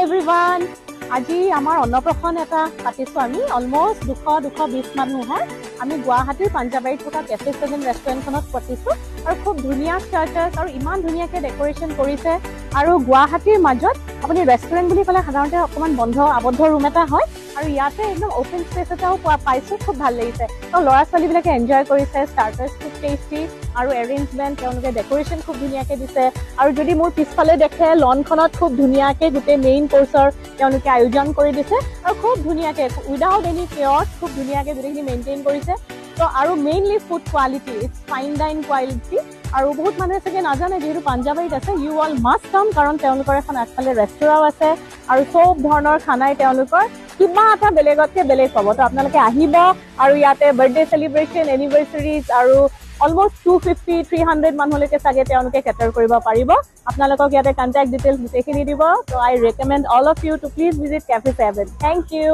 everyone আজি আমাৰ অন্নপ্ৰসন এটা পাতিছো আমি অলমোস্ট 220 মানুহৰ আমি গুৱাহাটীৰ পাঞ্জাবাৰীত থকা কেফে 7 ৰেষ্টুৰেণ্টখনত পাতিছো আৰু খুব ধুনীয়া চাৰ্চাৰ্ছ আৰু ইমান ধুনীয়াকৈ ডেকোৰেশ্যন কৰিছে আৰু গুৱাহাটীৰ মাজত আপুনি ৰেষ্টুৰেণ্ট বুলি ক'লে সাধাৰণতে অকণমান বন্ধ আবদ্ধ ৰুম এটা হয় আৰু ইয়াতে একদম অপেন স্পেচ এটাও পাইছো খুব ভাল লাগিছে তো ল'ৰা ছোৱালীবিলাকে এনজয় কৰিছে ষ্টাৰ্টাৰ্ছ খুব টেষ্টি আৰু এৰেঞ্জমেণ্ট তেওঁলোকে ডেকোৰেশ্যন খুব ধুনীয়াকৈ দিছে আৰু যদি মোৰ পিছফালে দেখে লনখনত খুব ধুনীয়াকৈ গোটেই মেইন কোৰ্চৰ তেওঁলোকে আয়োজন কৰি দিছে আৰু খুব ধুনীয়াকৈ উইদাউট এনি কেয়ৰ্ছ খুব ধুনীয়াকৈ গোটেইখিনি মেইনটেইন কৰিছে তো আৰু mainly food quality it's fine dine quality আৰু বহুত মানুহে চাগে নাজানে যিহেতু পাঞ্জাবাৰীত আছে ইউ অল মাষ্ট কাম কাৰণ তেওঁলোকৰ এখন আগফালে ৰেষ্টুৰাও আছে আৰু চব ধৰণৰ খানাই তেওঁলোকৰ কিবা এটা বেলেগতকৈ বেলেগ পাব তো আপোনালোকে আহিব আৰু ইয়াতে বাৰ্থডে চেলিব্ৰেশ্যন এনিভাৰ্চাৰিজ আৰু অলমোষ্ট 250-300 মানুহলৈকে চাগে তেওঁলোকে কেটাৰ কৰিব পাৰিব আপোনালোকক ইয়াতে কণ্টেক্ট ডিটেইলছ গোটেইখিনি দিব তো I recommend all of you to please visit cafe 7 thank U